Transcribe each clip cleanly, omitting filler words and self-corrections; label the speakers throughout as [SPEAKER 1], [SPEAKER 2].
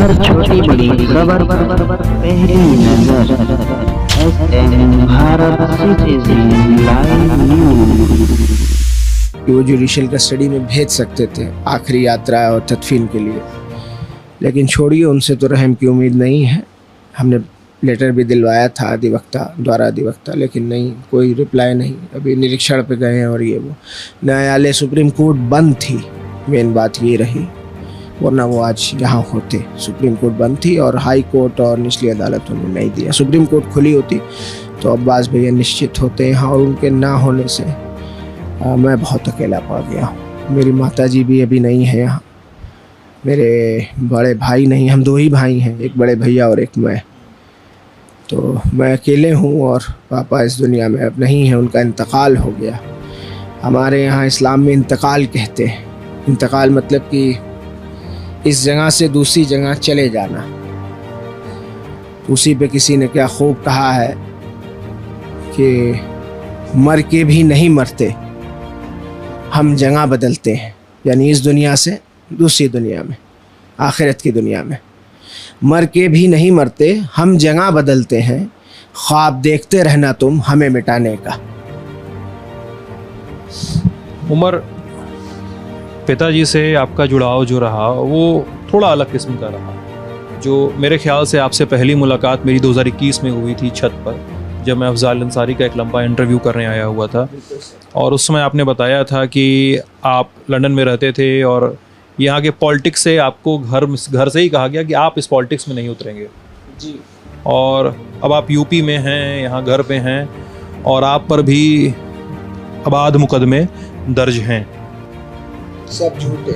[SPEAKER 1] हर छोटी बड़ी खबर पहली नजर SN Bharat citizen live news.
[SPEAKER 2] वो जुडिशियल कस्टडी में भेज सकते थे आखिरी यात्रा और तदफीन के लिए, लेकिन छोड़िए, उनसे तो रहम की उम्मीद नहीं है। हमने लेटर भी दिलवाया था अधिवक्ता, लेकिन नहीं, कोई रिप्लाई नहीं। अभी निरीक्षण पे गए हैं और ये वो न्यायालय सुप्रीम कोर्ट बंद थी, मेन बात ये रही, वरना वो आज यहाँ होते। सुप्रीम कोर्ट बंद थी और हाई कोर्ट और निचली अदालत उन्हें नहीं दिया। सुप्रीम कोर्ट खुली होती तो अब्बास भैया निश्चित होते यहाँ, और उनके ना होने से मैं बहुत अकेला पड़ गया हूँ। मेरी माताजी भी अभी नहीं है यहाँ, मेरे बड़े भाई नहीं, हम दो ही भाई हैं, एक बड़े भैया और एक मैं। तो मैं अकेले हूँ और पापा इस दुनिया में अब नहीं है, उनका इंतकाल हो गया। हमारे यहाँ इस्लाम में इंतकाल कहते हैं। इंतकाल मतलब कि इस जगह से दूसरी जगह चले जाना। उसी पे किसी ने क्या खूब कहा है कि मर के भी नहीं मरते, हम जगह बदलते हैं, यानी इस दुनिया से दूसरी दुनिया में, आखिरत की दुनिया में। मर के भी नहीं मरते, हम जगह बदलते हैं, ख्वाब देखते रहना तुम हमें मिटाने का।
[SPEAKER 3] उमर, पिताजी से आपका जुड़ाव जो रहा वो थोड़ा अलग किस्म का रहा। जो मेरे ख्याल से आपसे पहली मुलाकात मेरी 2021 में हुई थी छत पर, जब मैं अफजाल अंसारी का एक लंबा इंटरव्यू करने आया हुआ था, और उस समय आपने बताया था कि आप लंदन में रहते थे और यहाँ के पॉलिटिक्स से आपको घर से ही कहा गया कि आप इस पॉलिटिक्स में नहीं उतरेंगे
[SPEAKER 2] जी।
[SPEAKER 3] और अब आप यूपी में हैं, यहाँ घर पे हैं, और आप पर भी आबाद मुकदमे दर्ज हैं।
[SPEAKER 2] सब झूठे।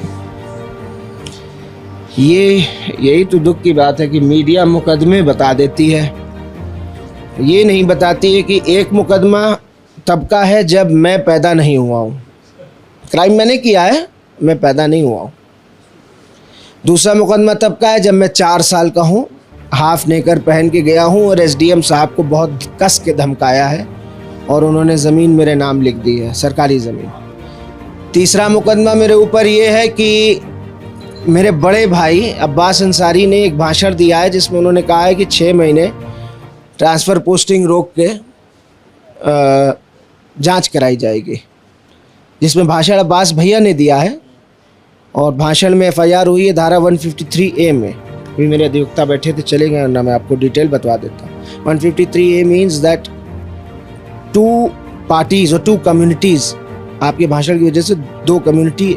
[SPEAKER 2] यही तो दुख की बात है कि मीडिया मुकदमे बता देती है, ये नहीं बताती है कि एक मुकदमा तब का है जब मैं पैदा नहीं हुआ हूँ। क्राइम मैंने किया है, मैं पैदा नहीं हुआ हूँ। दूसरा मुकदमा तब का है जब मैं 4 साल का हूँ, हाफ नेकर पहन के गया हूँ और एसडीएम साहब को बहुत कस के धमकाया है और उन्होंने ज़मीन मेरे नाम लिख दी है, सरकारी ज़मीन। तीसरा मुकदमा मेरे ऊपर ये है कि मेरे बड़े भाई अब्बास अंसारी ने एक भाषण दिया है जिसमें उन्होंने कहा है कि 6 महीने ट्रांसफ़र पोस्टिंग रोक के जांच कराई जाएगी, जिसमें भाषण अब्बास भैया ने दिया है और भाषण में एफआईआर हुई है धारा 153A में। अभी मेरे अधिवक्ता बैठे थे, चले गए ना, मैं आपको डिटेल बतवा देता हूँ। 153A मीन्स दैट 2 पार्टीज़ और 2 कम्युनिटीज़, आपके भाषण की वजह से 2 कम्युनिटी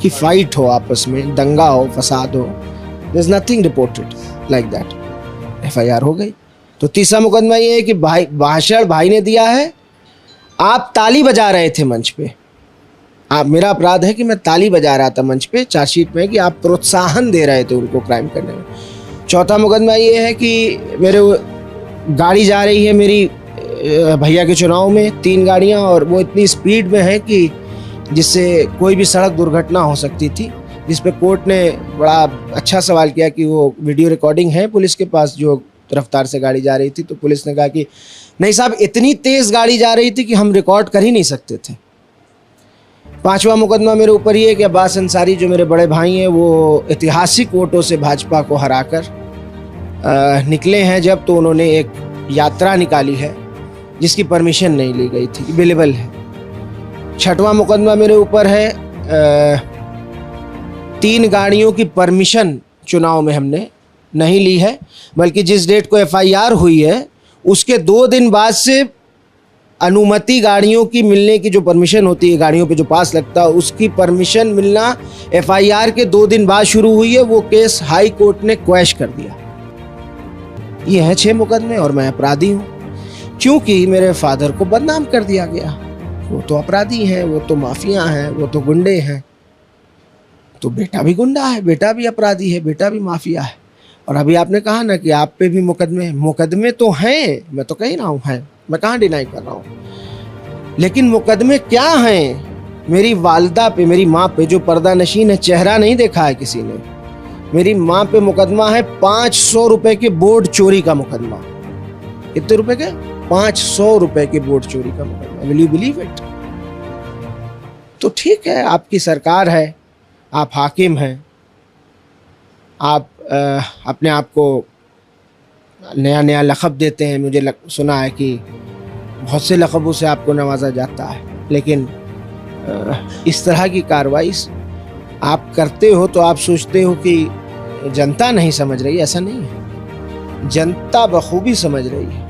[SPEAKER 2] की फाइट हो, आपस में दंगा हो, फसाद हो, there is nothing reported like that, FIR हो गई। तो तीसरा मुकदमा ये है कि भाषण भाई ने दिया है, आप ताली बजा रहे थे मंच पे, आप, मेरा अपराध है कि मैं ताली बजा रहा था मंच पे, चार्जशीट में कि आप प्रोत्साहन दे रहे थे उनको क्राइम करने में। चौथा मुकदमा ये है कि मेरे गाड़ी जा रही है मेरी भैया के चुनाव में, 3 गाड़ियां, और वो इतनी स्पीड में है कि जिससे कोई भी सड़क दुर्घटना हो सकती थी, जिस पे कोर्ट ने बड़ा अच्छा सवाल किया कि वो वीडियो रिकॉर्डिंग है पुलिस के पास जो रफ्तार से गाड़ी जा रही थी। तो पुलिस ने कहा कि नहीं साहब, इतनी तेज़ गाड़ी जा रही थी कि हम रिकॉर्ड कर ही नहीं सकते थे। 5वां मुकदमा मेरे ऊपर ये है कि अब्बास अंसारी जो मेरे बड़े भाई हैं वो ऐतिहासिक वोटों से भाजपा को हराकर निकले हैं जब, तो उन्होंने एक यात्रा निकाली है जिसकी परमिशन नहीं ली गई थी, अवेलेबल है। 6वां मुकदमा मेरे ऊपर है 3 गाड़ियों की परमिशन चुनाव में हमने नहीं ली है, बल्कि जिस डेट को एफआईआर हुई है उसके 2 दिन बाद से अनुमति गाड़ियों की मिलने की जो परमिशन होती है, गाड़ियों पे जो पास लगता है, उसकी परमिशन मिलना एफआईआर के 2 दिन बाद शुरू हुई है। वो केस हाई कोर्ट ने क्वैश कर दिया। ये है 6 मुकदमे और मैं अपराधी हूँ क्योंकि मेरे फादर को बदनाम कर दिया गया। वो तो अपराधी हैं, वो तो माफिया हैं, वो तो गुंडे हैं। तो बेटा भी गुंडा है, बेटा भी अपराधी है, बेटा भी माफिया है। और अभी आपने कहा ना कि आप पे भी मुकदमे तो हैं, मैं तो कह रहा हूँ हैं, मैं कहाँ डिनाई कर रहा हूँ, लेकिन मुकदमे क्या हैं? मेरी वालिदा पे, मेरी माँ पे जो पर्दा नशीन है, चेहरा नहीं देखा है किसी ने, मेरी माँ पे मुकदमा है 500 रुपए के बोर्ड चोरी का मुकदमा। कितने रुपए के? 500 रुपए के बोर्ड चोरी का मुकदमा। Will you believe it? तो ठीक है, आपकी सरकार है, आप हाकिम हैं, आप अपने आप को नया नया लक़ब देते हैं। मुझे सुना है कि बहुत से लक़बों से आपको नवाजा जाता है, लेकिन इस तरह की कार्रवाई आप करते हो तो आप सोचते हो कि जनता नहीं समझ रही। ऐसा नहीं है, जनता बखूबी समझ रही है।